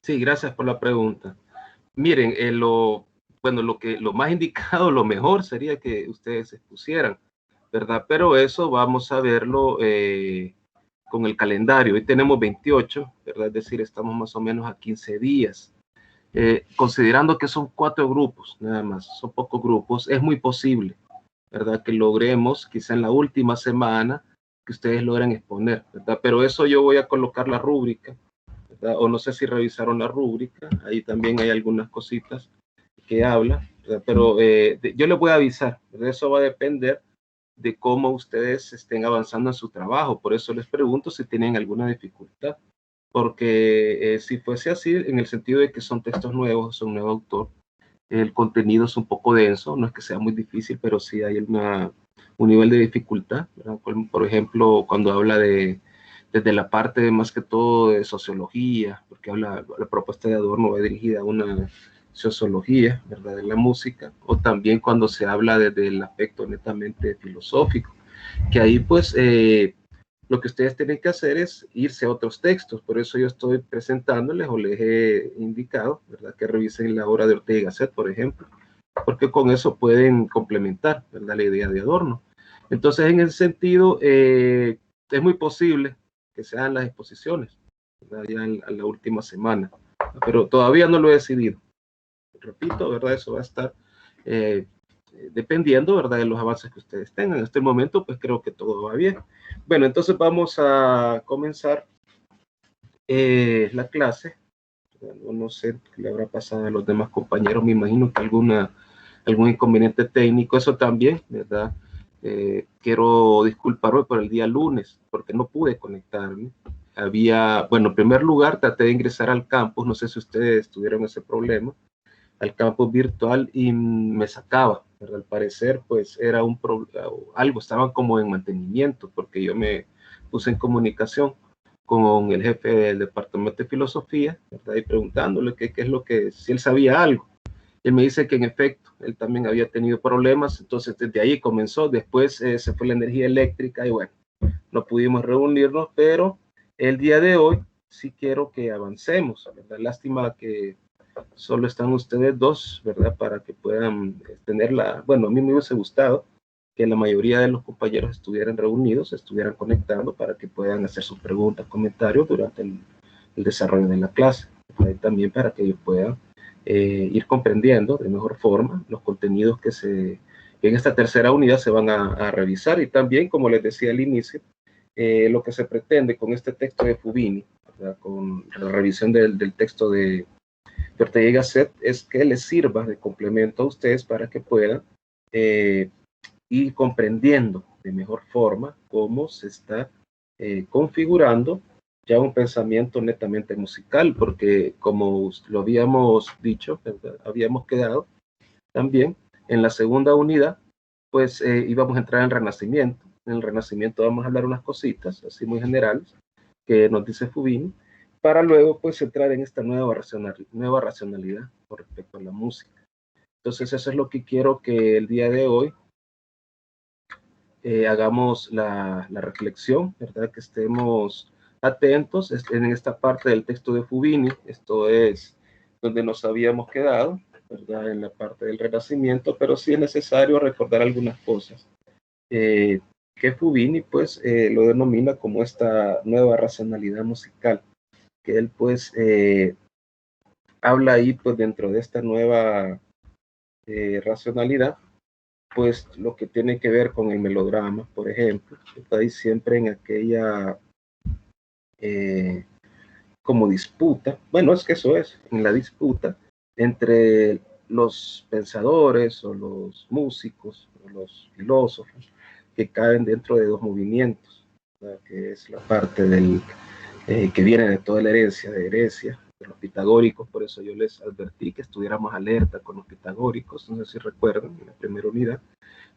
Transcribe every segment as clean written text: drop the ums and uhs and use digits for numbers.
Sí, gracias por la pregunta. Miren, bueno, lo más indicado, lo mejor sería que ustedes se expusieran, ¿verdad? Pero eso vamos a verlo con el calendario. Hoy tenemos 28, ¿verdad? Es decir, estamos más o menos a 15 días. Considerando que son 4 grupos, nada más, son pocos grupos, es muy posible, ¿verdad? Que logremos, quizá en la última semana, que ustedes logren exponer, ¿verdad? Pero eso yo voy a colocar la rúbrica, ¿verdad? O no sé si revisaron la rúbrica, ahí también hay algunas cositas que habla, ¿verdad? Pero yo les voy a avisar, ¿verdad? Eso va a depender de cómo ustedes estén avanzando en su trabajo. Por eso les pregunto si tienen alguna dificultad, porque si fuese así, en el sentido de que son textos nuevos, son un nuevo autor, el contenido es un poco denso, no es que sea muy difícil, pero sí hay un nivel de dificultad, ¿verdad? Por ejemplo, cuando habla desde la parte más que todo de sociología, porque la propuesta de Adorno va dirigida a una sociología, ¿verdad? De la música, o también cuando se habla desde el aspecto netamente filosófico, que ahí pues lo que ustedes tienen que hacer es irse a otros textos. Por eso yo estoy presentándoles o les he indicado, ¿verdad? Que revisen la obra de Ortega y Gasset, por ejemplo, porque con eso pueden complementar, ¿verdad? La idea de Adorno. Entonces, en ese sentido, es muy posible que sean las exposiciones, ¿verdad? Ya en la última semana, pero todavía no lo he decidido. Repito, ¿verdad? Eso va a estar eh, dependiendo, ¿verdad? De los avances que ustedes tengan. En este momento, pues creo que todo va bien. Bueno, entonces vamos a comenzar la clase. No sé qué le habrá pasado a los demás compañeros, me imagino que algún inconveniente técnico, eso también, ¿verdad? Quiero disculparme por el día lunes, porque no pude conectarme. Bueno, en primer lugar, traté de ingresar al campus, no sé si ustedes tuvieron ese problema, al campus virtual y me sacaba, ¿verdad? Al parecer, pues era algo, estaban como en mantenimiento, porque yo me puse en comunicación con el jefe del departamento de filosofía, ¿verdad? Y preguntándole qué es lo que, si él sabía algo. Y él me dice que en efecto, él también había tenido problemas, entonces desde ahí comenzó, después se fue la energía eléctrica y bueno, no pudimos reunirnos, pero el día de hoy sí quiero que avancemos, ¿verdad? Lástima que solo están ustedes dos, ¿verdad? Para que puedan bueno, a mí me hubiese gustado que la mayoría de los compañeros estuvieran reunidos, estuvieran conectando para que puedan hacer sus preguntas, comentarios durante el desarrollo de la clase. ¿Verdad? Y también para que ellos puedan ir comprendiendo de mejor forma los contenidos que en esta tercera unidad se van a revisar. Y también, como les decía al inicio, lo que se pretende con este texto de Fubini, ¿verdad? Con la revisión del texto de Ortega y Gasset, es que les sirva de complemento a ustedes para que puedan ir comprendiendo de mejor forma cómo se está configurando ya un pensamiento netamente musical, porque como lo habíamos dicho, ¿verdad? Habíamos quedado también en la segunda unidad, pues íbamos a entrar en Renacimiento. En el Renacimiento vamos a hablar unas cositas así muy generales que nos dice Fubini, para luego pues entrar en esta nueva racionalidad con respecto a la música. Entonces eso es lo que quiero que el día de hoy hagamos la reflexión, ¿verdad? Que estemos atentos en esta parte del texto de Fubini, esto es donde nos habíamos quedado, ¿verdad? En la parte del Renacimiento, pero sí es necesario recordar algunas cosas. Que Fubini pues lo denomina como esta nueva racionalidad musical, que él pues habla ahí pues dentro de esta nueva racionalidad, pues lo que tiene que ver con el melodrama, por ejemplo, está ahí siempre en aquella eh, como disputa, bueno, es que eso es, en la disputa entre los pensadores o los músicos o los filósofos que caen dentro de dos movimientos, ¿verdad? Que es la parte que viene de toda la herencia de Grecia, de los pitagóricos, por eso yo les advertí que estuviéramos alerta con los pitagóricos, no sé si recuerdan, en la primera unidad,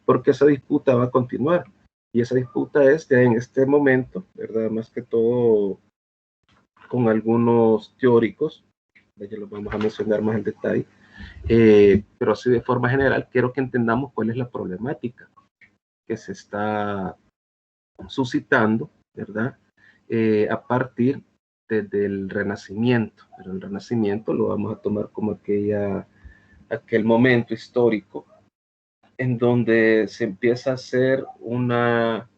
porque esa disputa va a continuar. Y esa disputa es ya en este momento, ¿verdad? Más que todo con algunos teóricos, ya los vamos a mencionar más en detalle, pero así de forma general quiero que entendamos cuál es la problemática que se está suscitando, ¿verdad? A partir desde el Renacimiento, pero el Renacimiento lo vamos a tomar como aquel momento histórico en donde se empieza a hacer una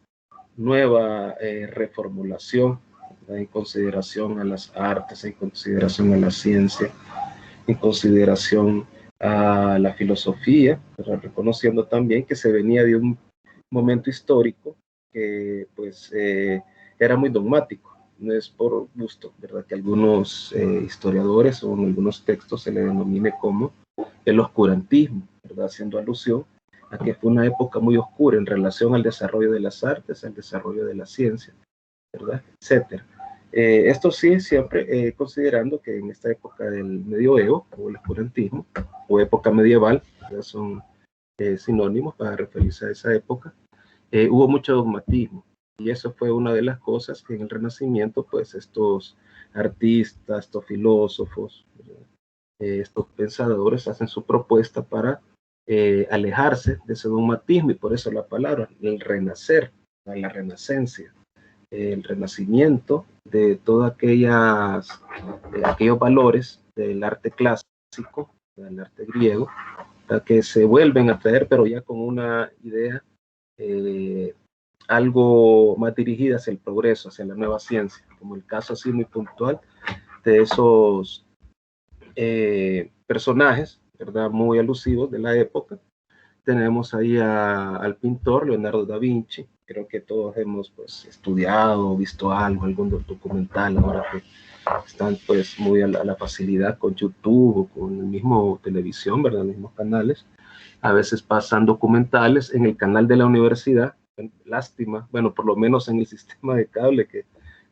nueva reformulación, ¿verdad? En consideración a las artes, en consideración a la ciencia, en consideración a la filosofía, pero reconociendo también que se venía de un momento histórico que pues era muy dogmático. No es por gusto, ¿verdad? Que algunos historiadores o en algunos textos se le denomine como el oscurantismo, ¿verdad? Haciendo alusión a que fue una época muy oscura en relación al desarrollo de las artes, al desarrollo de la ciencia, ¿verdad? Etcétera. Esto sí, siempre considerando que en esta época del medioevo, o el oscurantismo, o época medieval, ¿verdad? Son sinónimos para referirse a esa época, hubo mucho dogmatismo. Y eso fue una de las cosas que en el Renacimiento, pues estos artistas, estos filósofos, estos pensadores hacen su propuesta para alejarse de ese dogmatismo, y por eso la palabra, el renacer, la renacencia, el renacimiento de todos aquellos valores del arte clásico, del arte griego, que se vuelven a traer, pero ya con una idea algo más dirigida hacia el progreso, hacia la nueva ciencia, como el caso así muy puntual de esos personajes, ¿verdad? Muy alusivos de la época. Tenemos ahí al pintor Leonardo da Vinci. Creo que todos hemos pues estudiado, visto algo, algún documental, ahora que están pues muy a la facilidad con YouTube o con el mismo televisión, ¿verdad? Los mismos canales. A veces pasan documentales en el canal de la universidad. Lástima, bueno, por lo menos en el sistema de cable que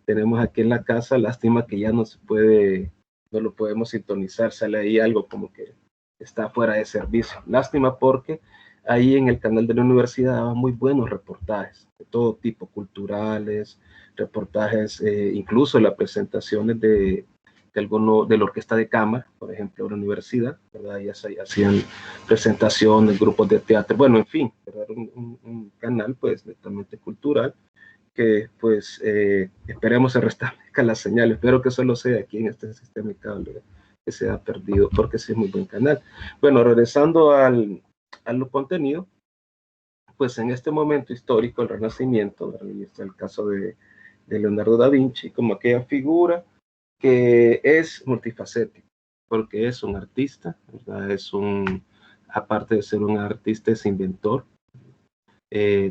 tenemos aquí en la casa, lástima que ya no se puede, no lo podemos sintonizar, sale ahí algo como que está fuera de servicio. Lástima porque ahí en el canal de la universidad daban muy buenos reportajes de todo tipo, culturales, reportajes, incluso las presentaciones de alguno de la orquesta de cámara, por ejemplo, de la universidad, ¿verdad? Ya se hacían presentaciones, grupos de teatro, bueno, en fin, ¿verdad? Un canal pues netamente cultural que pues esperemos se restablezca la señal. Espero que solo sea aquí en este sistema de cable que se ha perdido, porque sí es muy buen canal. Bueno, regresando a los contenidos, pues en este momento histórico, el Renacimiento, y está el caso de Leonardo da Vinci, como aquella figura que es multifacético, porque es un artista, ¿verdad? Aparte de ser un artista, es inventor.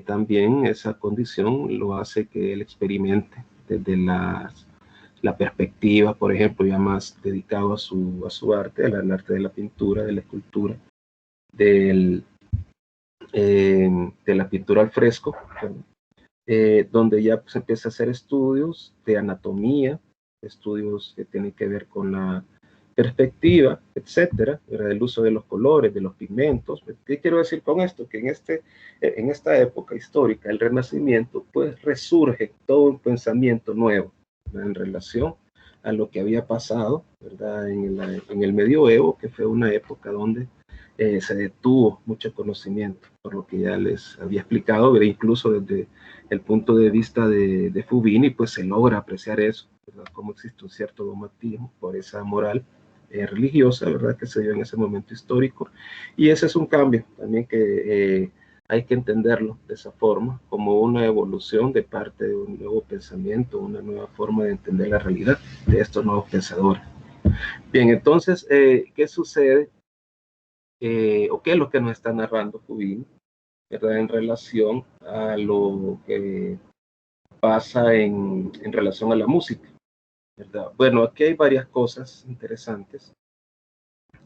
También esa condición lo hace que él experimente desde la perspectiva, por ejemplo, ya más dedicado a su arte, al arte de la pintura, de la escultura, del, de la pintura al fresco, donde ya se empieza a hacer estudios de anatomía, estudios que tienen que ver con la perspectiva, etcétera, el uso de los colores, de los pigmentos. ¿Qué quiero decir con esto? Que en esta época histórica, el Renacimiento, pues resurge todo un pensamiento nuevo, ¿verdad? En relación a lo que había pasado, ¿verdad? En el medioevo, que fue una época donde se detuvo mucho conocimiento, por lo que ya les había explicado, ¿verdad? Incluso desde el punto de vista de Fubini, pues se logra apreciar eso, ¿verdad? Cómo existe un cierto dogmatismo por esa moral religiosa, ¿verdad? Que se dio en ese momento histórico. Y ese es un cambio también que hay que entenderlo de esa forma, como una evolución de parte de un nuevo pensamiento, una nueva forma de entender la realidad de estos nuevos pensadores. Bien, entonces, ¿qué sucede? ¿O qué es lo que nos está narrando Fubini, ¿verdad? En relación a lo que pasa en relación a la música, ¿verdad? Bueno, aquí hay varias cosas interesantes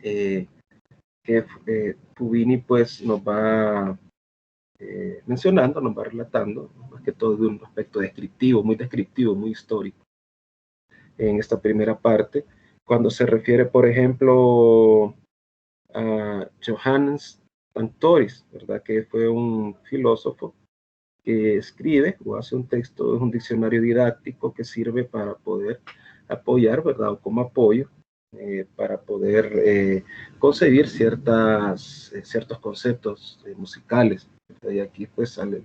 que Fubini pues nos va mencionando, nos va relatando, más que todo de un aspecto descriptivo, muy histórico en esta primera parte, cuando se refiere, por ejemplo, a Johannes Antoris, ¿verdad? Que fue un filósofo que escribe o hace un texto, es un diccionario didáctico que sirve para poder apoyar, ¿verdad? O como apoyo para poder concebir ciertos conceptos musicales. Y aquí pues sale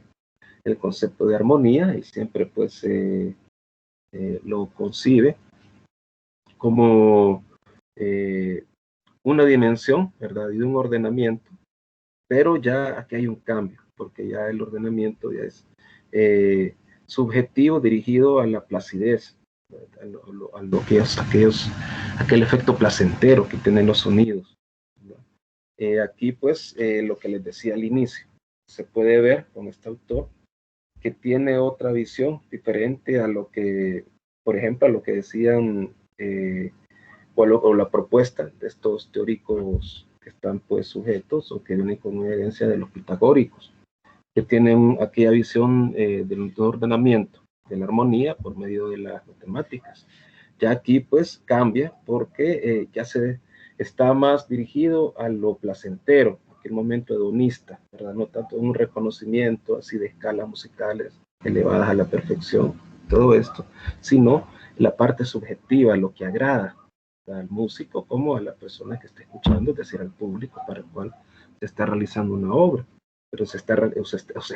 el concepto de armonía y siempre pues lo concibe como una dimensión, ¿verdad? Y de un ordenamiento, pero ya aquí hay un cambio, porque ya el ordenamiento ya es subjetivo, dirigido a la placidez, a lo que es aquel efecto placentero que tienen los sonidos. Aquí pues lo que les decía al inicio, se puede ver con este autor que tiene otra visión diferente a lo que, por ejemplo, a lo que decían o la propuesta de estos teóricos que están pues sujetos o que vienen con una herencia de los pitagóricos, que tienen aquella visión del ordenamiento, de la armonía por medio de las matemáticas. Ya aquí pues cambia porque ya se está más dirigido a lo placentero, aquel momento hedonista, ¿verdad? No tanto un reconocimiento así de escalas musicales elevadas a la perfección, todo esto, sino la parte subjetiva, lo que agrada al músico como a la persona que está escuchando, es decir, al público para el cual se está realizando una obra, pero se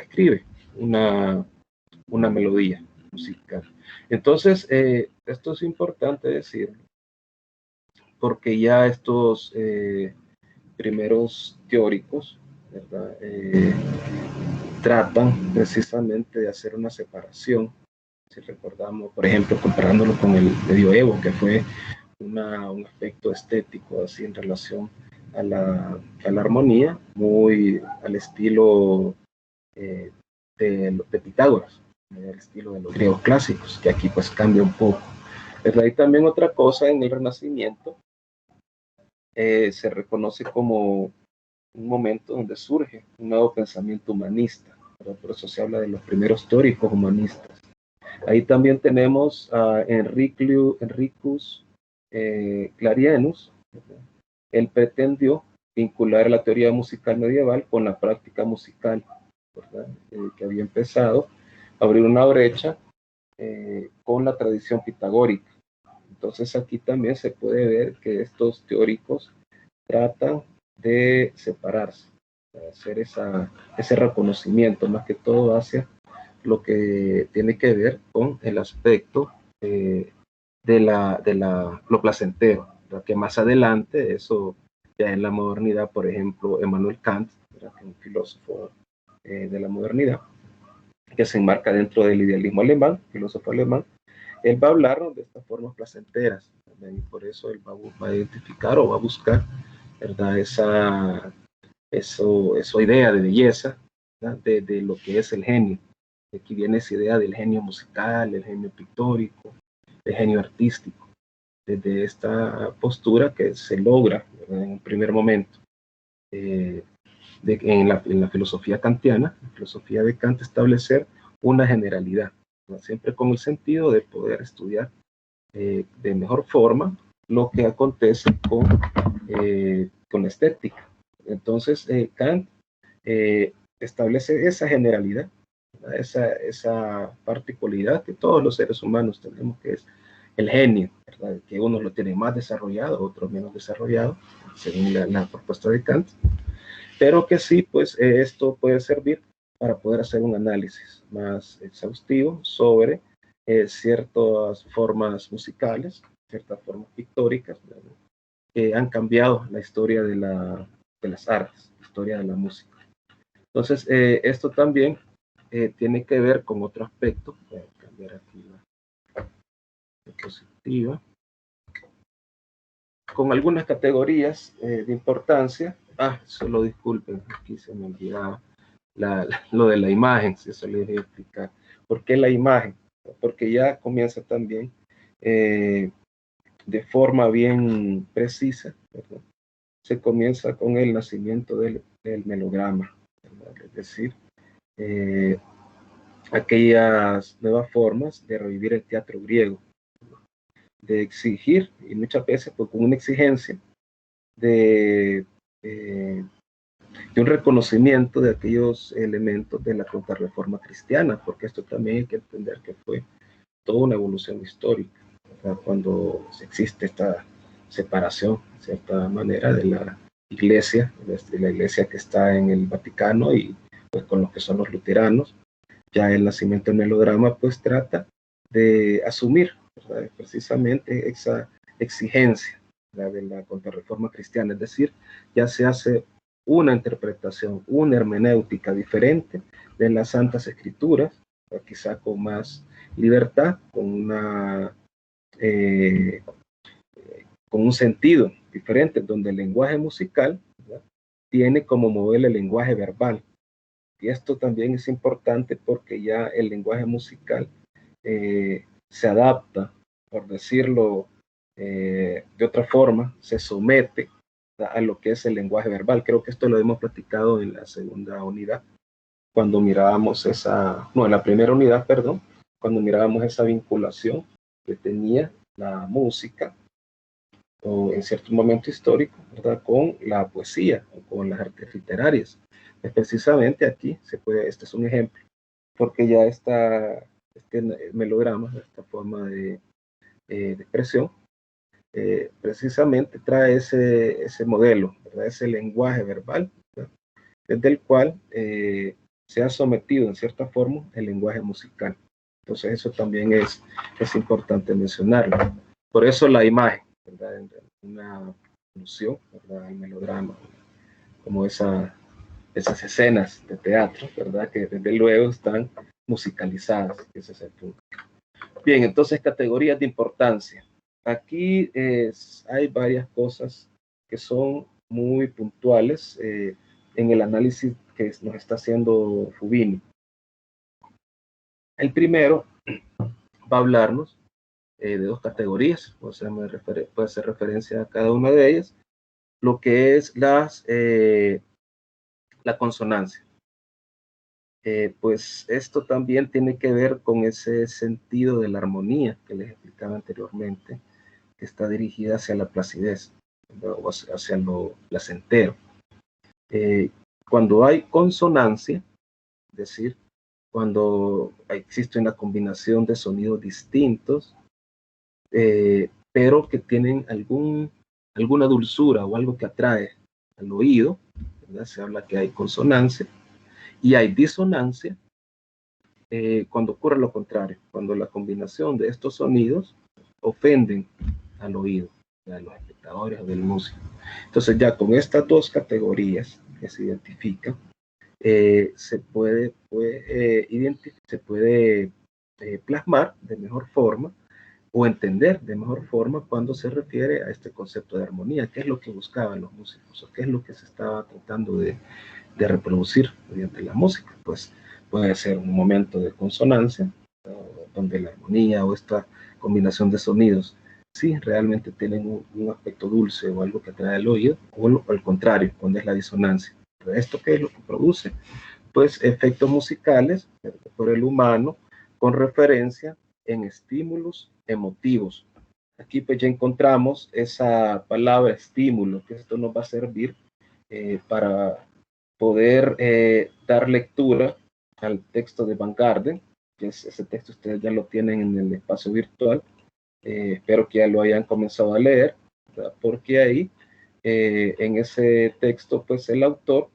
escribe una melodía musical. Entonces, esto es importante decirlo, porque ya estos primeros teóricos, ¿verdad? Tratan precisamente de hacer una separación. Si recordamos, por ejemplo, comparándolo con el medioevo, que fue un aspecto estético así en relación a la armonía, muy al estilo de Pitágoras, el estilo de los griegos clásicos, que aquí pues cambia un poco. ¿Verdad? Y también otra cosa en el Renacimiento, se reconoce como un momento donde surge un nuevo pensamiento humanista, ¿verdad? Por eso se habla de los primeros teóricos humanistas. Ahí también tenemos a Enricus Clarienus. ¿Verdad? Él pretendió vincular la teoría musical medieval con la práctica musical, ¿verdad? Que había empezado a abrir una brecha con la tradición pitagórica. Entonces aquí también se puede ver que estos teóricos tratan de separarse, de hacer ese reconocimiento más que todo hacia lo que tiene que ver con el aspecto lo placentero, ¿verdad? Que más adelante, eso ya en la modernidad, por ejemplo, Emmanuel Kant, ¿verdad? Que es un filósofo de la modernidad, que se enmarca dentro del idealismo alemán, filósofo alemán, él va a hablar de estas formas placenteras, ¿verdad? Y por eso él va a identificar o va a buscar, ¿verdad? Esa idea de belleza, de lo que es el genio. Aquí viene esa idea del genio musical, el genio pictórico, el genio artístico, desde esta postura que se logra, ¿verdad? En un primer momento. En la filosofía kantiana, la filosofía de Kant, establecer una generalidad, ¿no? Siempre con el sentido de poder estudiar de mejor forma lo que acontece con la estética. Entonces, Kant establece esa generalidad, esa particularidad que todos los seres humanos tenemos, que es el genio, ¿verdad? Que unos lo tienen más desarrollado, otros menos desarrollado, según la propuesta de Kant, pero que sí, pues esto puede servir para poder hacer un análisis más exhaustivo sobre ciertas formas musicales, ciertas formas pictóricas, ¿verdad? Que han cambiado la historia de las artes, la historia de la música. Entonces, esto también tiene que ver con otro aspecto. Voy a cambiar aquí la diapositiva. Con algunas categorías de importancia. Solo disculpen, aquí se me olvidaba lo de la imagen, si eso les voy a explicar. ¿Por qué la imagen? Porque ya comienza también de forma bien precisa, ¿verdad? Se comienza con el nacimiento del melograma, ¿verdad? Es decir, aquellas nuevas formas de revivir el teatro griego, de exigir, y muchas veces pues, con una exigencia de un reconocimiento de aquellos elementos de la contrarreforma cristiana, porque esto también hay que entender que fue toda una evolución histórica, ¿verdad? Cuando existe esta separación, de cierta manera, de la iglesia, de la iglesia que está en el Vaticano y pues con los que son los luteranos. Ya el nacimiento del melodrama pues trata de asumir, ¿verdad? Precisamente exigencia, la de la contrarreforma cristiana, es decir, ya se hace una interpretación, una hermenéutica diferente de las Santas Escrituras, quizá con más libertad, eh, con un sentido diferente, donde el lenguaje musical, ¿verdad?, tiene como modelo el lenguaje verbal. Y esto también es importante porque ya el lenguaje musical se adapta, por decirlo de otra forma, se somete a lo que es el lenguaje verbal. Creo que esto lo hemos platicado en la segunda unidad, cuando mirábamos en la primera unidad, perdón, cuando mirábamos esa vinculación que tenía la música o en cierto momento histórico, ¿verdad?, con la poesía o con las artes literarias. Precisamente aquí este es un ejemplo, porque ya este melodrama, esta forma de expresión, precisamente trae ese modelo, ¿verdad?, ese lenguaje verbal, ¿verdad?, desde el cual se ha sometido en cierta forma el lenguaje musical. Entonces eso también es importante mencionarlo. Por eso la imagen, ¿verdad?, una alusión, ¿verdad?, al melodrama, como esas escenas de teatro, ¿verdad?, que desde luego están musicalizadas. Ese es el punto. Bien, entonces categorías de importancia. Aquí hay varias cosas que son muy puntuales en el análisis que nos está haciendo Fubini. El primero va a hablarnos de dos categorías, o sea, puede hacer referencia a cada una de ellas, lo que es la consonancia. Pues esto también tiene que ver con ese sentido de la armonía que les explicaba anteriormente, que está dirigida hacia la placidez, ¿verdad?, o hacia lo placentero. Cuando hay consonancia, es decir, cuando existe una combinación de sonidos distintos, pero que tienen alguna dulzura o algo que atrae al oído, ¿verdad?, se habla que hay consonancia. Y hay disonancia cuando ocurre lo contrario, cuando la combinación de estos sonidos ofenden al oído, a los espectadores o del músico. Entonces ya con estas dos categorías que se identifican, se puede plasmar de mejor forma o entender de mejor forma cuando se refiere a este concepto de armonía, qué es lo que buscaban los músicos o qué es lo que se estaba tratando de reproducir mediante la música. Pues puede ser un momento de consonancia, donde la armonía o esta combinación de sonidos sí realmente tienen un aspecto dulce o algo que atrae al oído, o al contrario, cuando es la disonancia. ¿Esto qué es lo que produce? Pues efectos musicales por el humano con referencia en estímulos emotivos. Aquí pues ya encontramos esa palabra estímulo, que esto nos va a servir para poder dar lectura al texto de Van Garden, que ese texto ustedes ya lo tienen en el espacio virtual. Espero que ya lo hayan comenzado a leer, ¿verdad?, porque ahí en ese texto pues el autor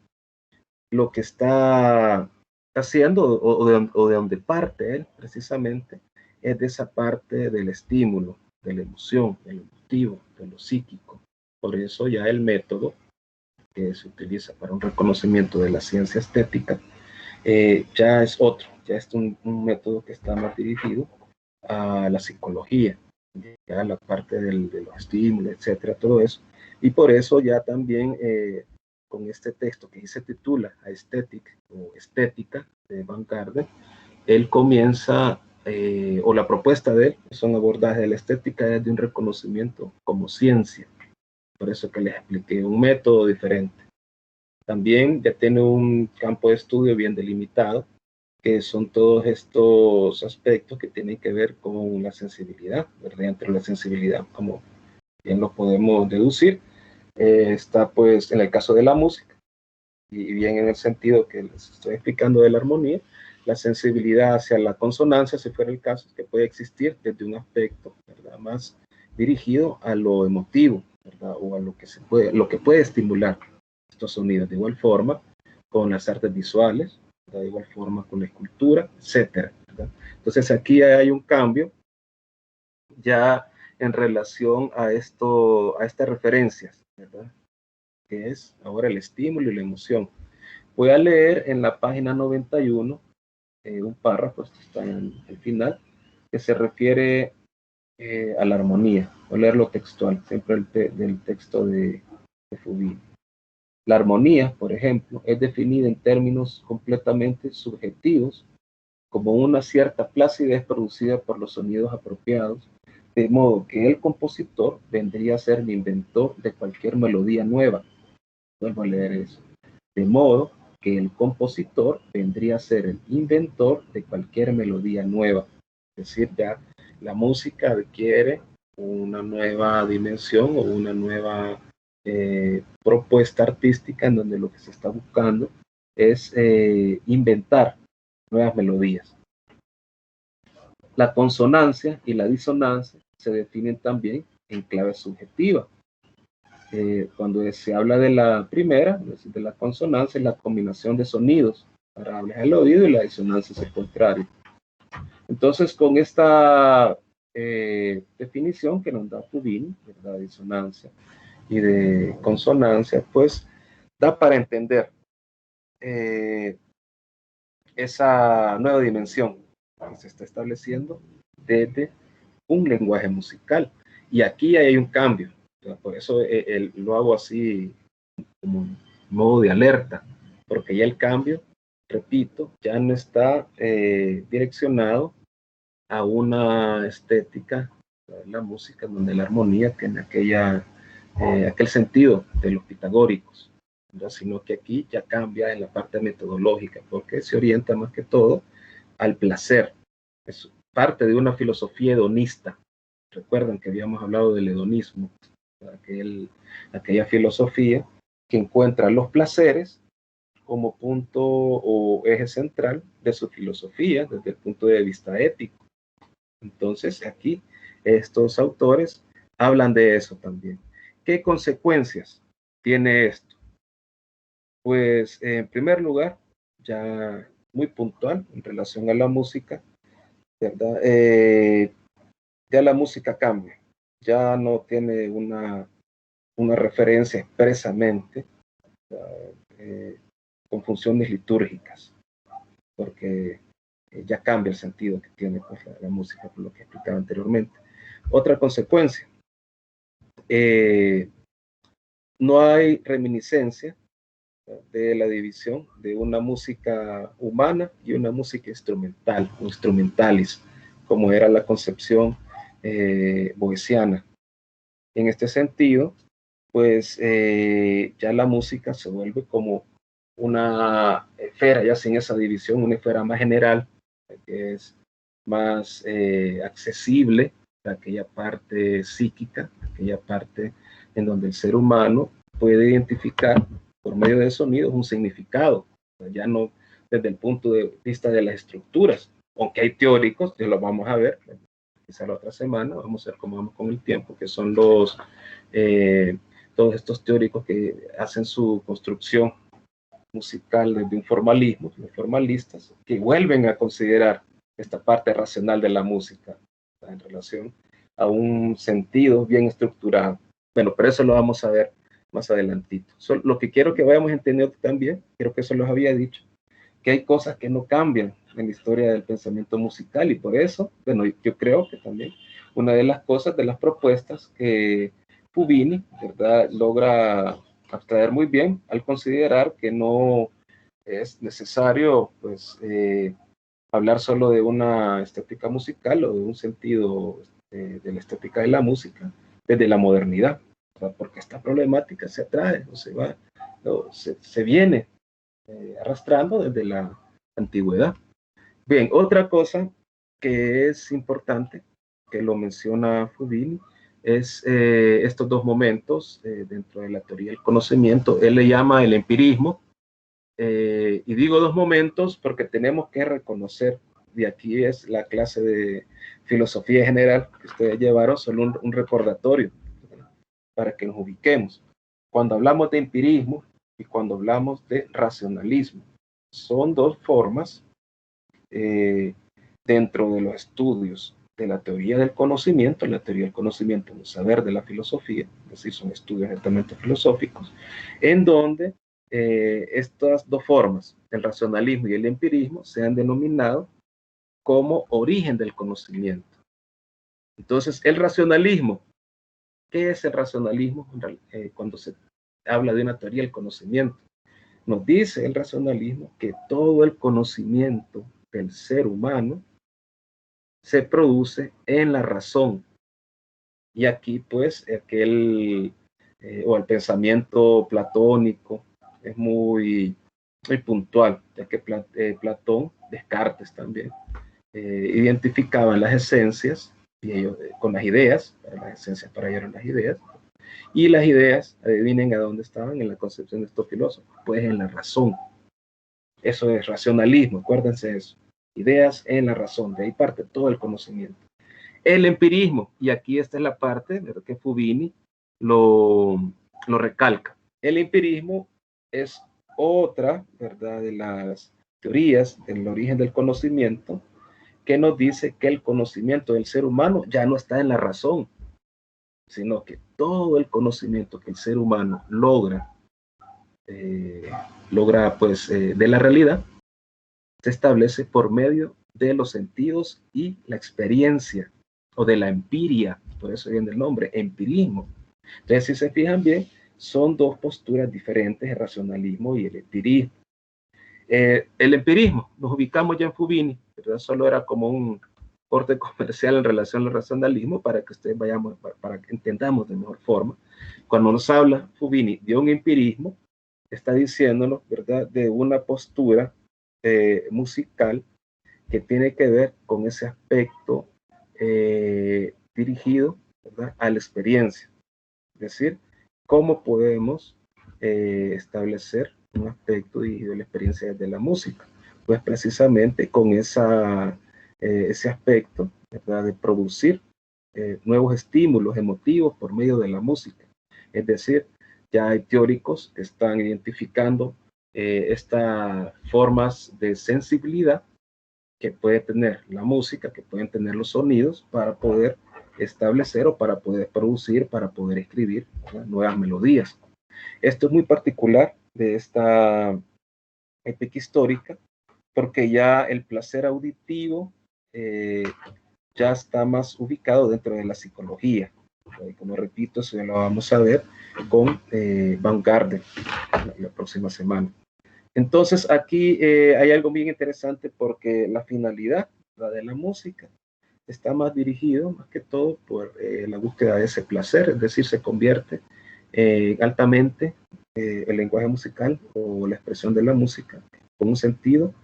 lo que está haciendo o de donde parte él precisamente es de esa parte del estímulo, de la emoción, del emotivo, de lo psíquico. Por eso ya el método que se utiliza para un reconocimiento de la ciencia estética ya es otro, ya es un método que está más dirigido a la psicología, ya la parte de los estímulos, etcétera, todo eso. Y por eso ya también con este texto que se titula Aesthetic o Estética de Van Garden, él comienza, o la propuesta de él, son abordajes de la estética desde un reconocimiento como ciencia. Por eso que les expliqué un método diferente. También ya tiene un campo de estudio bien delimitado, que son todos estos aspectos que tienen que ver con la sensibilidad, ¿verdad? Entre la sensibilidad, como bien lo podemos deducir, está pues en el caso de la música, y bien en el sentido que les estoy explicando de la armonía, la sensibilidad hacia la consonancia, si fuera el caso, que puede existir desde un aspecto, ¿verdad?, más dirigido a lo emotivo, ¿verdad?, o a lo que puede estimular estos sonidos. De igual forma con las artes visuales, ¿verdad?, de igual forma con la escultura, etcétera, ¿verdad? Entonces aquí hay un cambio ya en relación a estas referencias, ¿verdad? Que es ahora el estímulo y la emoción. Voy a leer en la página 91 un párrafo, esto está en el final, que se refiere a la armonía. Voy a leerlo textual, siempre del texto de Fubini. La armonía, por ejemplo, es definida en términos completamente subjetivos como una cierta placidez producida por los sonidos apropiados, de modo que el compositor vendría a ser el inventor de cualquier melodía nueva. Vuelvo a leer eso. De modo que el compositor vendría a ser el inventor de cualquier melodía nueva. Es decir, ya la música adquiere una nueva dimensión o una nueva propuesta artística en donde lo que se está buscando es inventar nuevas melodías. La consonancia y la disonancia se definen también en clave subjetiva. Cuando se habla de la primera, de la consonancia, es la combinación de sonidos agradables al oído, y la disonancia es el contrario. Entonces, con esta definición que nos da Fubini, de la disonancia y de consonancia, pues da para entender esa nueva dimensión que se está estableciendo desde un lenguaje musical. Y aquí hay un cambio. Por eso lo hago así como modo de alerta, porque ya el cambio, repito, ya no está direccionado a una estética de la música donde la armonía tiene aquel sentido de los pitagóricos, ¿no? Sino que aquí ya cambia en la parte metodológica, porque se orienta más que todo al placer. Es parte de una filosofía hedonista. Recuerden que habíamos hablado del hedonismo, aquella filosofía que encuentra los placeres como punto o eje central de su filosofía desde el punto de vista ético. Entonces, aquí estos autores hablan de eso también. ¿Qué consecuencias tiene esto? Pues, en primer lugar, ya muy puntual en relación a la música, ¿verdad? Ya la música cambia, ya no tiene una referencia expresamente con funciones litúrgicas, porque ya cambia el sentido que tiene pues, la música, por lo que explicaba anteriormente. Otra consecuencia, no hay reminiscencia de la división de una música humana y una música instrumental, o instrumentalis, como era la concepción boeciana. En este sentido, pues ya la música se vuelve como una esfera, ya sin esa división, una esfera más general, que es más accesible a aquella parte psíquica, aquella parte en donde el ser humano puede identificar por medio de sonidos un significado, ya no desde el punto de vista de las estructuras, aunque hay teóricos, que lo vamos a ver, quizá la otra semana, vamos a ver cómo vamos con el tiempo, que son todos estos teóricos que hacen su construcción musical desde un formalismo, los formalistas, que vuelven a considerar esta parte racional de la música en relación a un sentido bien estructurado. Bueno, pero eso lo vamos a ver más adelantito. Lo que quiero que vayamos entendiendo también, creo que eso los había dicho, que hay cosas que no cambian en la historia del pensamiento musical, y por eso, bueno, yo creo que también una de las cosas, de las propuestas que Fubini, ¿verdad?, logra abstraer muy bien al considerar que no es necesario, pues, hablar solo de una estética musical o de un sentido de la estética de la música desde la modernidad, ¿verdad? Porque esta problemática se atrae, o se va, o se viene arrastrando desde la antigüedad. Bien, otra cosa que es importante, que lo menciona Fubini, es estos dos momentos dentro de la teoría del conocimiento. Él le llama el empirismo, y digo dos momentos porque tenemos que reconocer, y aquí es la clase de filosofía general que ustedes llevaron, solo un recordatorio para que nos ubiquemos. Cuando hablamos de empirismo y cuando hablamos de racionalismo, son dos formas dentro de los estudios de la teoría del conocimiento. La teoría del conocimiento es un saber de la filosofía, es decir, son estudios netamente filosóficos, en donde estas dos formas, el racionalismo y el empirismo, se han denominado como origen del conocimiento. Entonces, el racionalismo, ¿qué es el racionalismo? Cuando se habla de una teoría del conocimiento, nos dice el racionalismo que todo el conocimiento del ser humano se produce en la razón. Y aquí, pues, o el pensamiento platónico es muy puntual, ya que Platón, Descartes también, identificaban las esencias y ellos, con las ideas, las esencias para ellos eran las ideas, y las ideas, adivinen a dónde estaban en la concepción de estos filósofos, pues en la razón. Eso es racionalismo, acuérdense eso. Ideas en la razón, de ahí parte todo el conocimiento. El empirismo, y aquí esta es la parte que Fubini lo recalca. El empirismo es otra, ¿verdad?, de las teorías del origen del conocimiento, que nos dice que el conocimiento del ser humano ya no está en la razón, sino que todo el conocimiento que el ser humano logra pues de la realidad, se establece por medio de los sentidos y la experiencia, o de la empiria, por eso viene el nombre, empirismo. Entonces, si se fijan bien, son dos posturas diferentes, el racionalismo y el empirismo. El empirismo, nos ubicamos ya en Fubini, ¿verdad? Solo era como un corte comercial en relación al racionalismo para que ustedes vayamos, para que entendamos de mejor forma. Cuando nos habla Fubini de un empirismo, está diciéndonos, ¿verdad?, de una postura musical que tiene que ver con ese aspecto dirigido, ¿verdad?, a la experiencia. Es decir, cómo podemos establecer un aspecto dirigido a la experiencia de la música. Pues precisamente con ese aspecto, ¿verdad?, de producir nuevos estímulos emotivos por medio de la música. Es decir, ya hay teóricos que están identificando estas formas de sensibilidad que puede tener la música, que pueden tener los sonidos para poder establecer o para poder producir, para poder escribir, ¿verdad?, nuevas melodías. Esto es muy particular de esta épica histórica, porque ya el placer auditivo ya está más ubicado dentro de la psicología. Como repito, eso ya lo vamos a ver con Van Gardner la próxima semana. Entonces aquí hay algo bien interesante, porque la finalidad, la de la música, está más dirigido más que todo por la búsqueda de ese placer, es decir, se convierte altamente el lenguaje musical o la expresión de la música con un sentido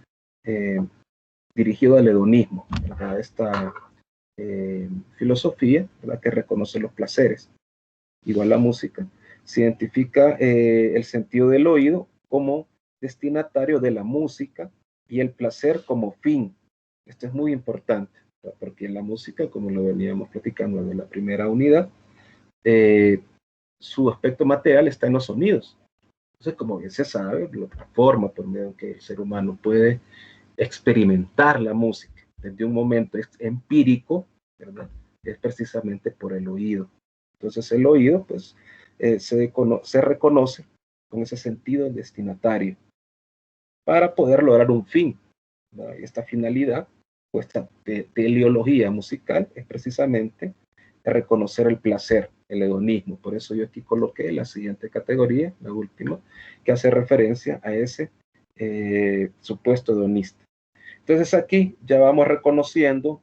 dirigido al hedonismo, a esta filosofía, ¿verdad?, que reconoce los placeres. Igual la música se identifica el sentido del oído como destinatario de la música y el placer como fin. Esto es muy importante, porque en la música, como lo veníamos platicando en la primera unidad, su aspecto material está en los sonidos. Entonces, como bien se sabe, la forma por medio que el ser humano puede experimentar la música desde un momento empírico, ¿verdad?, es precisamente por el oído. Entonces el oído, pues, se reconoce con ese sentido destinatario para poder lograr un fin, ¿verdad? Esta finalidad, o esta teleología musical, es precisamente reconocer el placer, el hedonismo. Por eso yo aquí coloqué la siguiente categoría, la última, que hace referencia a ese supuesto hedonista. Entonces aquí ya vamos reconociendo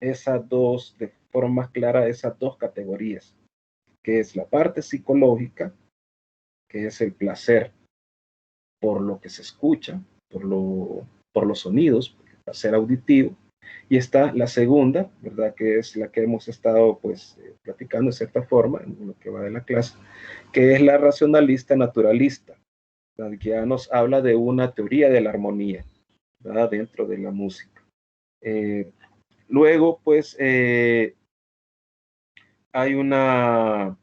esas dos, de forma más clara, esas dos categorías, que es la parte psicológica, que es el placer por lo que se escucha, por los sonidos, el placer auditivo, y está la segunda, ¿verdad?, que es la que hemos estado pues platicando de cierta forma en lo que va de la clase, que es la racionalista naturalista, ¿verdad?, que ya nos habla de una teoría de la armonía, ¿verdad?, dentro de la música. Luego, pues, hay unos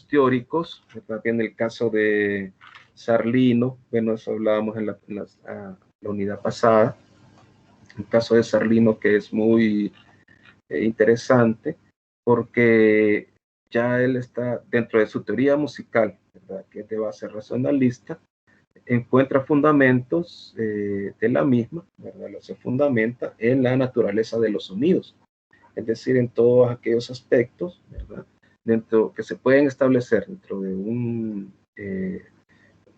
teóricos, también el caso de Sarlino, bueno, eso hablábamos en la unidad pasada, el caso de Sarlino, que es muy interesante, porque ya él está dentro de su teoría musical, ¿verdad?, que es de base racionalista, encuentra fundamentos de la misma, ¿verdad? Se fundamenta en la naturaleza de los sonidos, es decir, en todos aquellos aspectos, ¿verdad?, dentro que se pueden establecer dentro de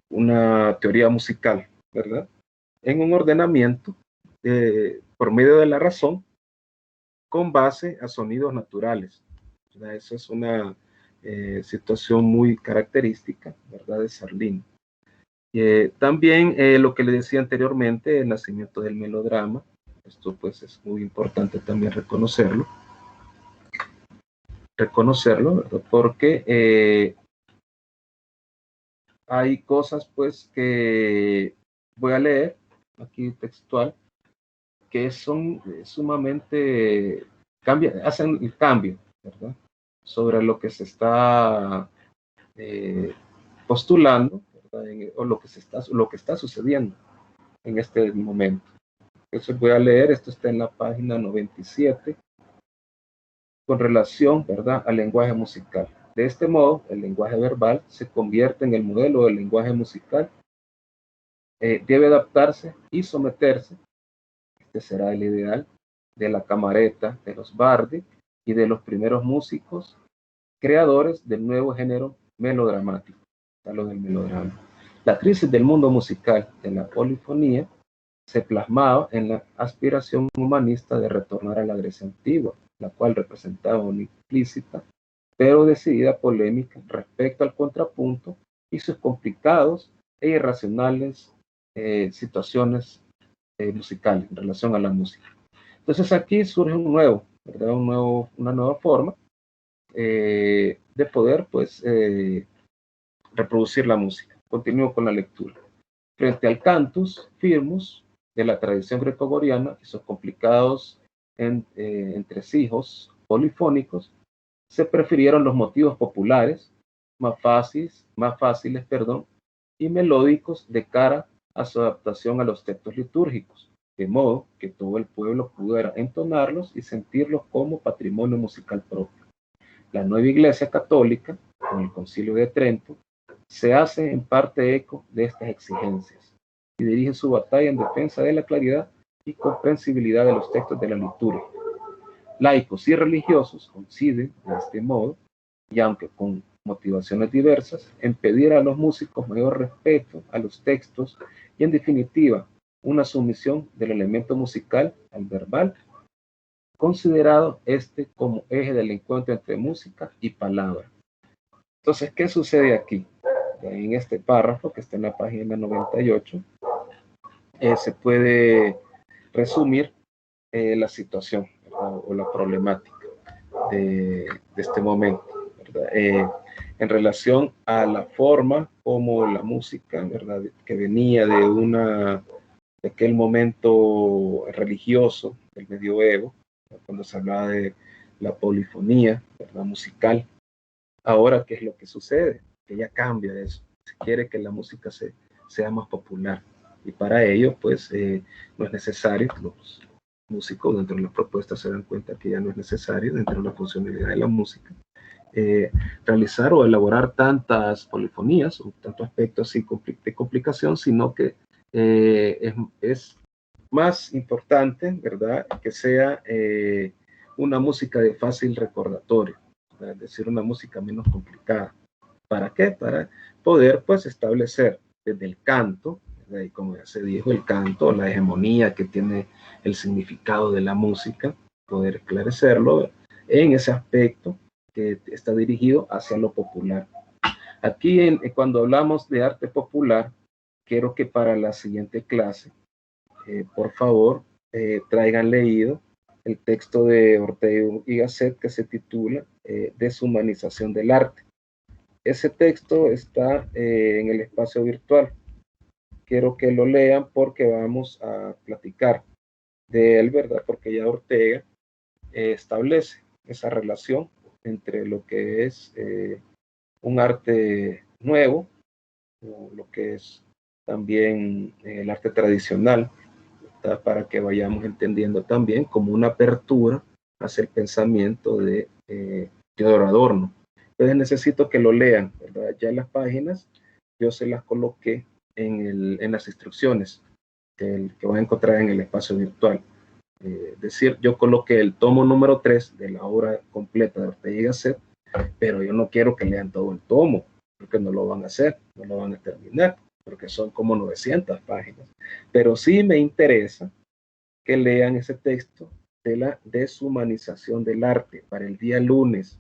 una teoría musical, ¿verdad?, en un ordenamiento por medio de la razón con base a sonidos naturales, ¿verdad? Esa es una situación muy característica, ¿verdad?, de Sarlín. También lo que le decía anteriormente, el nacimiento del melodrama, esto pues es muy importante también reconocerlo, ¿verdad?, porque hay cosas pues que voy a leer aquí textual, que son sumamente, hacen el cambio, ¿verdad?, sobre lo que se está postulando, ¿verdad?, o lo que está sucediendo en este momento. Entonces voy a leer, esto está en la página 97, con relación, ¿verdad?, al lenguaje musical. De este modo, el lenguaje verbal se convierte en el modelo del lenguaje musical. Debe adaptarse y someterse, este será el ideal, de la camareta, de los bardi y de los primeros músicos creadores del nuevo género melodramático, lo del melodrama. La crisis del mundo musical de la polifonía se plasmaba en la aspiración humanista de retornar a la Grecia antigua, la cual representaba una implícita pero decidida polémica respecto al contrapunto y sus complicados e irracionales situaciones musicales en relación a la música. Entonces aquí surge ¿verdad?, una nueva forma de poder pues reproducir la música. Continúo con la lectura. Frente al cantus firmus de la tradición gregoriana y sus complicados entresijos polifónicos, se prefirieron los motivos populares más fáciles, y melódicos de cara a su adaptación a los textos litúrgicos, de modo que todo el pueblo pudiera entonarlos y sentirlos como patrimonio musical propio. La nueva Iglesia Católica, con el Concilio de Trento, se hace en parte eco de estas exigencias y dirige su batalla en defensa de la claridad y comprensibilidad de los textos de la liturgia. Laicos y religiosos coinciden de este modo, y aunque con motivaciones diversas, en pedir a los músicos mayor respeto a los textos y, en definitiva, una sumisión del elemento musical al verbal, considerado este como eje del encuentro entre música y palabra. Entonces, ¿qué sucede aquí? En este párrafo que está en la página 98, se puede resumir la situación, ¿verdad?, o la problemática de este momento, ¿verdad? En relación a la forma como la música, ¿verdad?, que venía de aquel momento religioso del medioevo, cuando se hablaba de la polifonía, ¿verdad?, musical. Ahora, ¿qué es lo que sucede? Que ya cambia eso. Se quiere que la música sea más popular. Y para ello, pues, no es necesario, los músicos dentro de las propuestas se dan cuenta que ya no es necesario, dentro de la funcionalidad de la música, realizar o elaborar tantas polifonías o tantos aspectos así de complicación, sino que es más importante, ¿verdad?, que sea una música de fácil recordatorio, ¿verdad?, es decir, una música menos complicada. ¿Para qué? Para poder pues establecer desde el canto, ¿verdad?, y como ya se dijo, el canto, la hegemonía que tiene el significado de la música, poder esclarecerlo en ese aspecto que está dirigido hacia lo popular. Aquí cuando hablamos de arte popular, quiero que para la siguiente clase, por favor, traigan leído el texto de Ortega y Gasset que se titula Deshumanización del arte. Ese texto está en el espacio virtual. Quiero que lo lean porque vamos a platicar de él, ¿verdad? Porque ya Ortega establece esa relación entre lo que es un arte nuevo, o lo que es también el arte tradicional, ¿verdad?, para que vayamos entendiendo también como una apertura hacia el pensamiento de Teodoro Adorno. Entonces necesito que lo lean, ¿verdad? Ya las páginas yo se las coloqué en las instrucciones que van a encontrar en el espacio virtual. Es decir, yo coloqué el tomo número 3 de la obra completa de Ortega y Gasset, pero yo no quiero que lean todo el tomo, porque no lo van a hacer, no lo van a terminar, porque son como 900 páginas. Pero sí me interesa que lean ese texto de la deshumanización del arte para el día lunes,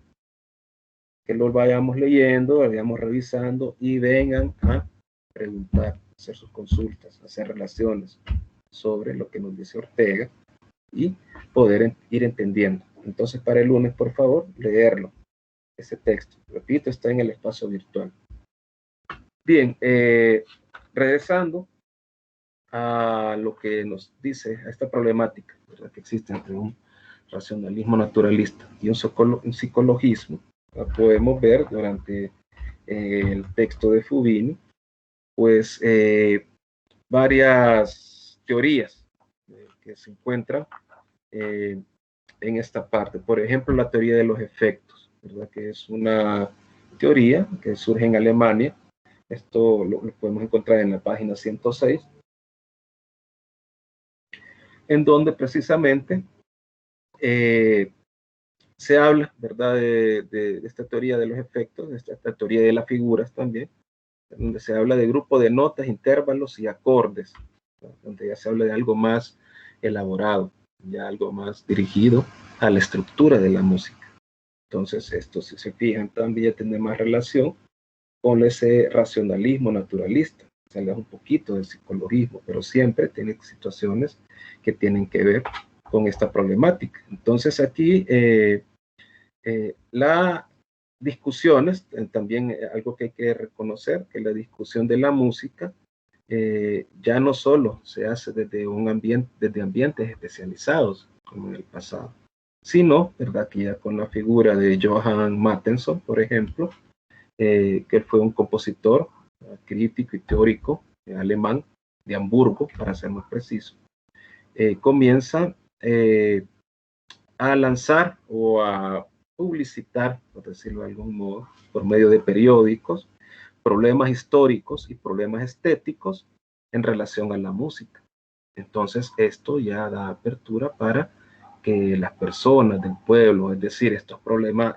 que lo vayamos leyendo, lo vayamos revisando y vengan a preguntar, hacer sus consultas, hacer relaciones sobre lo que nos dice Ortega y poder ir entendiendo. Entonces, para el lunes, por favor, leerlo, ese texto. Repito, está en el espacio virtual. Bien, regresando a lo que nos dice, a esta problemática, ¿verdad?, que existe entre un racionalismo naturalista y un psicologismo. Podemos ver durante el texto de Fubini, pues varias teorías que se encuentran en esta parte. Por ejemplo, la teoría de los efectos, ¿verdad?, que es una teoría que surge en Alemania. Esto lo podemos encontrar en la página 106, en donde precisamente se habla, ¿verdad?, de esta teoría de los efectos, de esta teoría de las figuras también, donde se habla de grupo de notas, intervalos y acordes, ¿no?, donde ya se habla de algo más elaborado, ya algo más dirigido a la estructura de la música. Entonces, esto, si se fijan, también tiene más relación con ese racionalismo naturalista. Se habla un poquito del psicologismo, pero siempre tiene situaciones que tienen que ver con esta problemática. Entonces, aquí la discusiones, también algo que hay que reconocer, que la discusión de la música ya no solo se hace desde desde ambientes especializados, como en el pasado, sino, ¿verdad?, que ya con la figura de Johann Mattheson, por ejemplo, que él fue un compositor, crítico y teórico alemán, de Hamburgo, para ser más preciso, comienza a lanzar o a publicitar, por decirlo de algún modo, por medio de periódicos, problemas históricos y problemas estéticos en relación a la música. Entonces, esto ya da apertura para que las personas del pueblo, es decir, estos problemas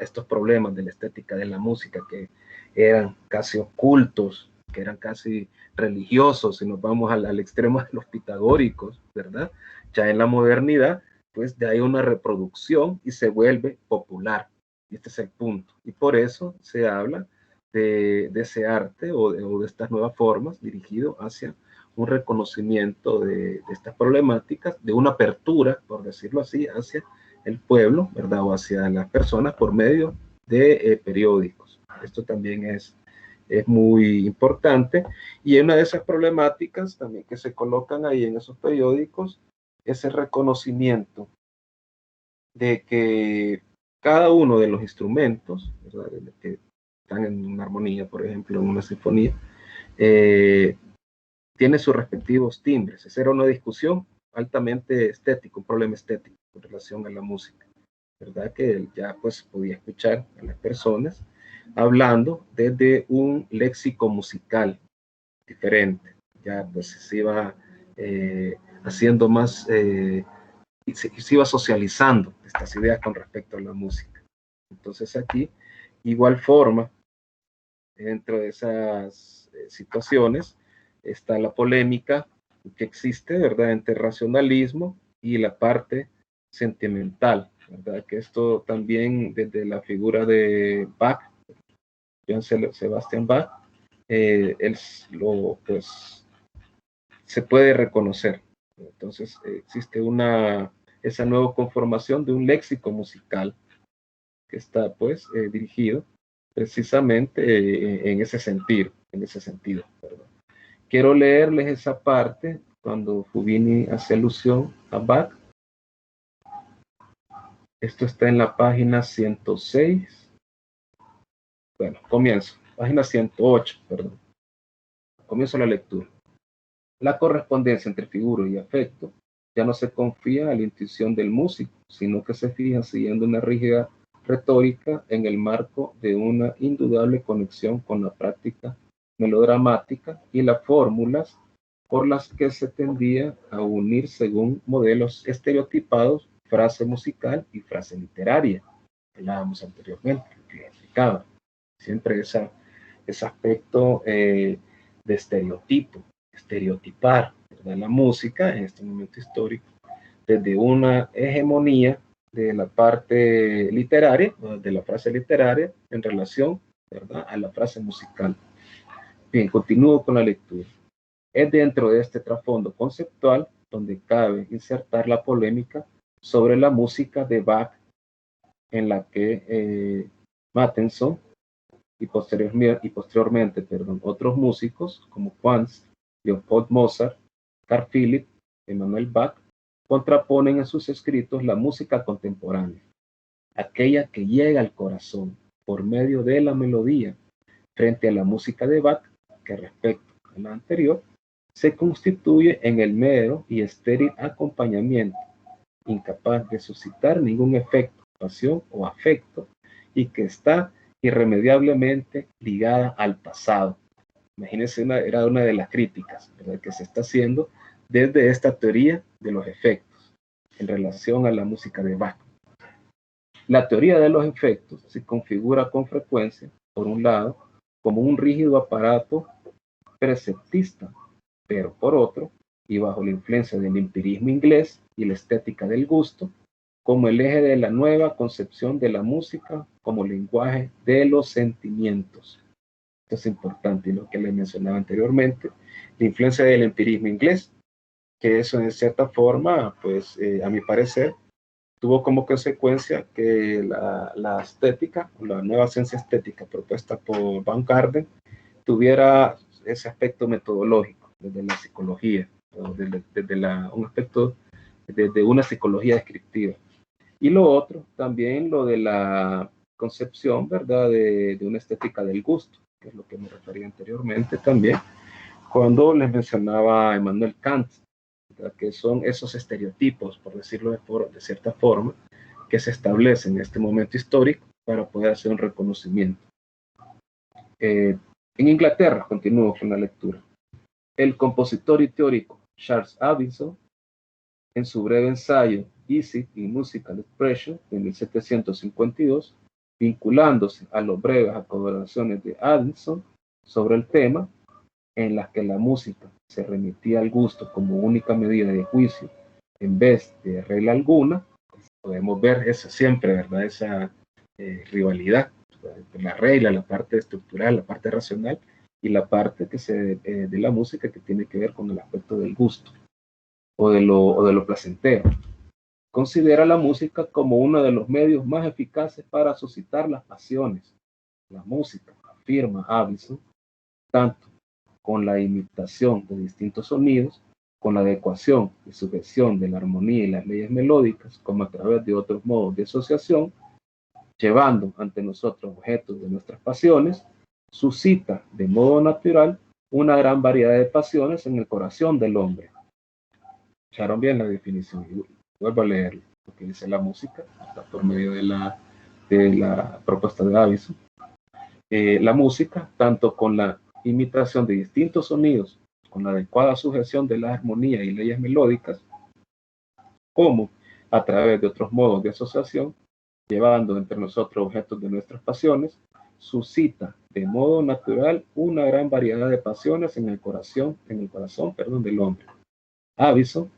de la estética de la música que eran casi ocultos, que eran casi religiosos, si nos vamos al extremo de los pitagóricos, ¿verdad? Ya en la modernidad, pues de ahí una reproducción y se vuelve popular. Y este es el punto. Y por eso se habla de ese arte o de estas nuevas formas dirigido hacia un reconocimiento de estas problemáticas, de una apertura, por decirlo así, hacia el pueblo, ¿verdad?, o hacia las personas por medio de periódicos. Esto también es muy importante. Y una de esas problemáticas también que se colocan ahí en esos periódicos es el reconocimiento de que cada uno de los instrumentos, ¿verdad?, que están en una armonía, por ejemplo, en una sinfonía, tiene sus respectivos timbres. Esa era una discusión altamente estética, un problema estético en relación a la música, ¿verdad? Que ya pues podía escuchar a las personas hablando desde un léxico musical diferente. Ya pues se iba haciendo más, se iba socializando estas ideas con respecto a la música. Entonces aquí, igual forma, dentro de esas situaciones, está la polémica que existe, ¿verdad?, entre racionalismo y la parte sentimental, ¿verdad? Que esto también desde la figura de Bach, Johann Sebastian Bach, él pues, se puede reconocer. Entonces existe esa nueva conformación de un léxico musical que está pues dirigido precisamente en ese sentido, perdón. Quiero leerles esa parte cuando Fubini hace alusión a Bach. Esto está en la página 106. Bueno, comienzo. Página 108, perdón. Comienzo la lectura. La correspondencia entre figura y afecto ya no se confía a la intuición del músico, sino que se fija siguiendo una rígida retórica en el marco de una indudable conexión con la práctica melodramática y las fórmulas por las que se tendía a unir según modelos estereotipados frase musical y frase literaria. Hablábamos anteriormente, que explicaba siempre ese aspecto de estereotipo, estereotipar, ¿verdad? La música en este momento histórico desde una hegemonía de la parte literaria, de la frase literaria, en relación, ¿verdad?, a la frase musical. Bien, continúo con la lectura. Es dentro de este trasfondo conceptual donde cabe insertar la polémica sobre la música de Bach, en la que Mattheson y posteriormente, otros músicos como Quantz, Leopold Mozart, Carl Philipp, Emanuel Bach, contraponen en sus escritos la música contemporánea, aquella que llega al corazón por medio de la melodía, frente a la música de Bach, que respecto a la anterior, se constituye en el mero y estéril acompañamiento, incapaz de suscitar ningún efecto, pasión o afecto, y que está irremediablemente ligada al pasado. Imagínense, era una de las críticas, ¿verdad?, que se está haciendo desde esta teoría de los efectos en relación a la música de Bach. La teoría de los efectos se configura con frecuencia, por un lado, como un rígido aparato preceptista, pero por otro, y bajo la influencia del empirismo inglés y la estética del gusto, como el eje de la nueva concepción de la música como lenguaje de los sentimientos. Esto es importante, y lo que les mencionaba anteriormente, la influencia del empirismo inglés, que eso en cierta forma, pues a mi parecer, tuvo como consecuencia que la estética, la nueva ciencia estética propuesta por Van Garden, tuviera ese aspecto metodológico desde la psicología, un aspecto desde una psicología descriptiva. Y lo otro, también lo de la concepción, ¿verdad?, de una estética del gusto, que es lo que me refería anteriormente también, cuando les mencionaba a Immanuel Kant, ¿verdad?, que son esos estereotipos, por decirlo de cierta forma, que se establecen en este momento histórico para poder hacer un reconocimiento. En Inglaterra, continúo con la lectura. El compositor y teórico Charles Addison, en su breve ensayo Easy in Musical Expression de 1752, vinculándose a las breves acomodaciones de Addison sobre el tema, en las que la música se remitía al gusto como única medida de juicio en vez de regla alguna, pues podemos ver eso siempre, ¿verdad?, esa rivalidad, la regla, la parte estructural, la parte racional, y la parte de la música que tiene que ver con el aspecto del gusto o de lo placentero. Considera la música como uno de los medios más eficaces para suscitar las pasiones. La música, afirma Addison, tanto con la imitación de distintos sonidos, con la adecuación y sujeción de la armonía y las leyes melódicas, como a través de otros modos de asociación, llevando ante nosotros objetos de nuestras pasiones, suscita de modo natural una gran variedad de pasiones en el corazón del hombre. ¿Escucharon bien la definición? Vuelvo a leer lo que dice la música, por medio de la propuesta de Addison. La música, tanto con la imitación de distintos sonidos, con la adecuada sujeción de la armonía y leyes melódicas, como a través de otros modos de asociación, llevando entre nosotros objetos de nuestras pasiones, suscita de modo natural una gran variedad de pasiones en el corazón del hombre. Addison,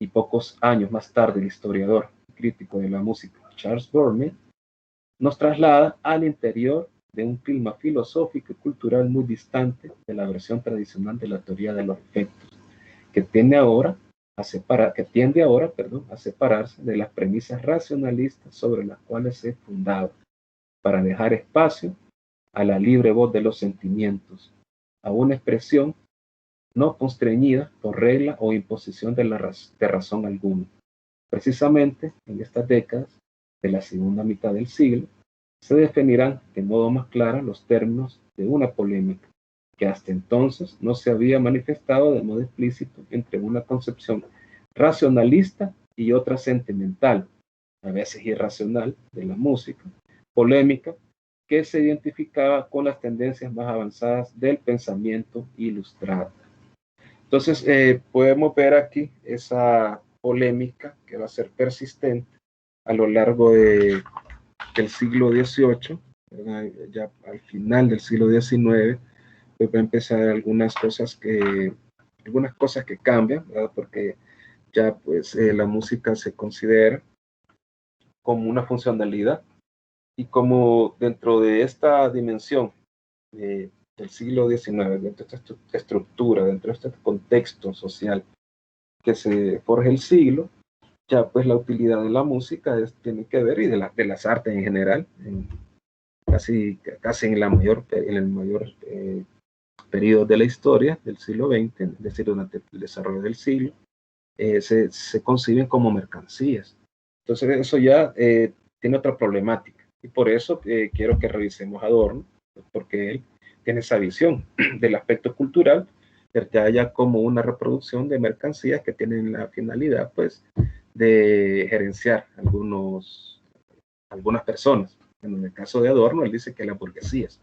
y pocos años más tarde el historiador y crítico de la música Charles Burney, nos traslada al interior de un clima filosófico y cultural muy distante de la versión tradicional de la teoría de los efectos, que tiende ahora a separarse de las premisas racionalistas sobre las cuales se fundaba, para dejar espacio a la libre voz de los sentimientos, a una expresión no constreñida por regla o imposición de razón alguna. Precisamente en estas décadas de la segunda mitad del siglo, se definirán de modo más claro los términos de una polémica que hasta entonces no se había manifestado de modo explícito entre una concepción racionalista y otra sentimental, a veces irracional, de la música, polémica, que se identificaba con las tendencias más avanzadas del pensamiento ilustrado. Entonces, podemos ver aquí esa polémica que va a ser persistente a lo largo del siglo XVIII, ya al final del siglo XIX, pues va a empezar algunas cosas que cambian, ¿verdad? Porque ya pues la música se considera como una funcionalidad y como dentro de esta dimensión del siglo XIX, dentro de esta estructura, dentro de este contexto social que se forja el siglo, ya pues la utilidad de la música tiene que ver, y de las artes en general, casi en el mayor periodo de la historia del siglo XX, es decir, durante el desarrollo del siglo, se conciben como mercancías. Entonces eso ya tiene otra problemática, y por eso quiero que revisemos a Adorno, porque él tiene esa visión del aspecto cultural, que haya como una reproducción de mercancías que tienen la finalidad, pues, de gerenciar algunas personas. En el caso de Adorno, él dice que las burguesías.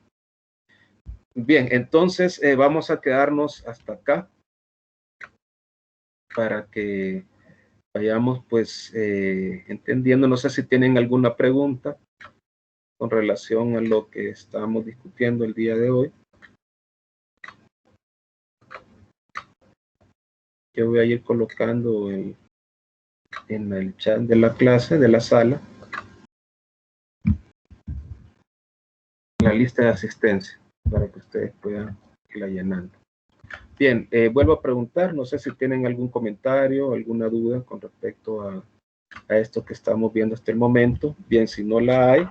Bien, entonces vamos a quedarnos hasta acá para que vayamos pues entendiendo. No sé si tienen alguna pregunta con relación a lo que estamos discutiendo el día de hoy. Yo voy a ir colocando en el chat de la clase, de la sala, la lista de asistencia para que ustedes puedan irla llenando. Bien, vuelvo a preguntar, no sé si tienen algún comentario, alguna duda con respecto a esto que estamos viendo hasta el momento. Bien, si no la hay,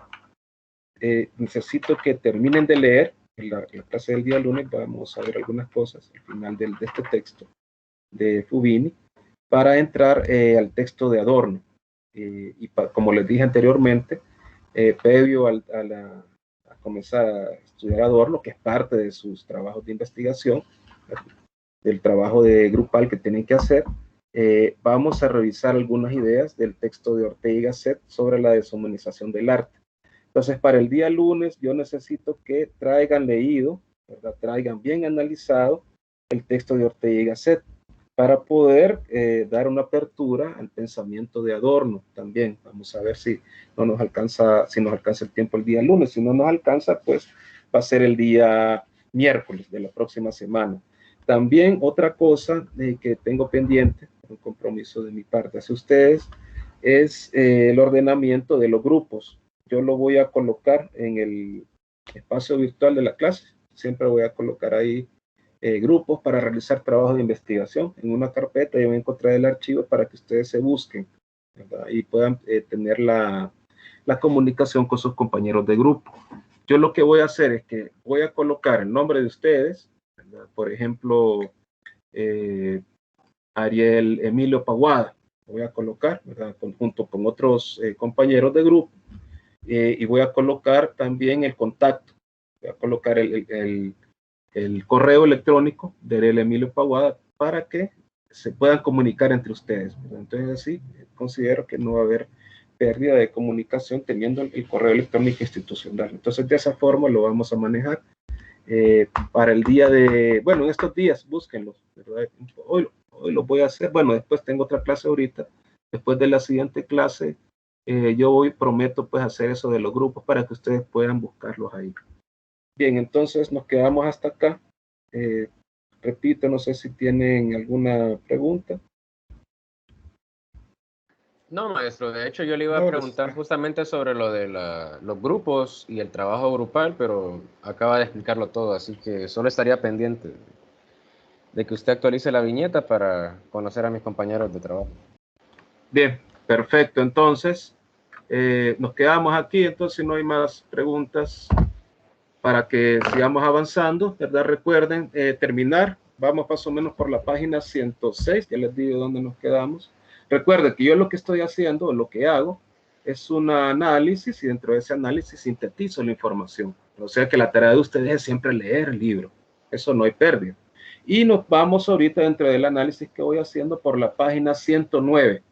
necesito que terminen de leer. En la clase del día lunes vamos a ver algunas cosas al final de este texto de Fubini, para entrar al texto de Adorno. Y como les dije anteriormente, previo a comenzar a estudiar Adorno, que es parte de sus trabajos de investigación, del trabajo grupal que tienen que hacer, vamos a revisar algunas ideas del texto de Ortega y Gasset sobre la deshumanización del arte. Entonces, para el día lunes, yo necesito que traigan leído, ¿verdad? Traigan bien analizado el texto de Ortega y Gasset, para poder dar una apertura al pensamiento de Adorno también. Vamos a ver si nos alcanza el tiempo el día lunes. Si no nos alcanza, pues va a ser el día miércoles de la próxima semana. También otra cosa que tengo pendiente, un compromiso de mi parte hacia ustedes, es el ordenamiento de los grupos. Yo lo voy a colocar en el espacio virtual de la clase. Siempre voy a colocar ahí grupos para realizar trabajos de investigación. En una carpeta yo voy a encontrar el archivo para que ustedes se busquen, ¿verdad? Y puedan tener la comunicación con sus compañeros de grupo. Yo lo que voy a hacer es que voy a colocar el nombre de ustedes, ¿verdad? Por ejemplo, Ariel Emilio Paguada, voy a colocar, ¿verdad? Junto con otros compañeros de grupo, y voy a colocar también el contacto, voy a colocar el correo electrónico de Ariel Emilio Paguada para que se puedan comunicar entre ustedes. Entonces así considero que no va a haber pérdida de comunicación teniendo el correo electrónico institucional. Entonces de esa forma lo vamos a manejar para el día de, bueno, en estos días búsquenlos, ¿verdad? Hoy lo voy a hacer. Bueno, después tengo otra clase ahorita. Después de la siguiente clase, yo hoy prometo pues hacer eso de los grupos para que ustedes puedan buscarlos ahí. Bien, entonces nos quedamos hasta acá. Repito, no sé si tienen alguna pregunta. No, maestro, de hecho yo le iba a preguntar justamente sobre lo de los grupos y el trabajo grupal, pero acaba de explicarlo todo, así que solo estaría pendiente de que usted actualice la viñeta para conocer a mis compañeros de trabajo. Bien, perfecto. Entonces, nos quedamos aquí. Entonces, si no hay más preguntas, para que sigamos avanzando, ¿verdad? Recuerden terminar. Vamos más o menos por la página 106. Ya les digo dónde nos quedamos. Recuerden que yo lo que estoy haciendo, lo que hago, es un análisis, y dentro de ese análisis sintetizo la información. O sea que la tarea de ustedes es siempre leer el libro. Eso no hay pérdida. Y nos vamos ahorita dentro del análisis que voy haciendo por la página 109.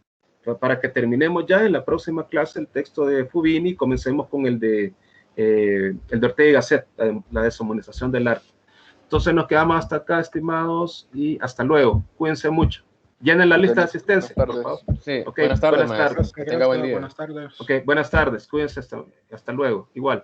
Para que terminemos ya en la próxima clase el texto de Fubini, comencemos con el de Ortega y Gasset, la deshumanización del arte. Entonces nos quedamos hasta acá, estimados, y hasta luego. Cuídense mucho. Llenen la lista de asistencia, por favor. Sí, okay, buenas tardes. Que tenga buen día. Buenas tardes. Ok, buenas tardes. Cuídense hasta luego. Igual.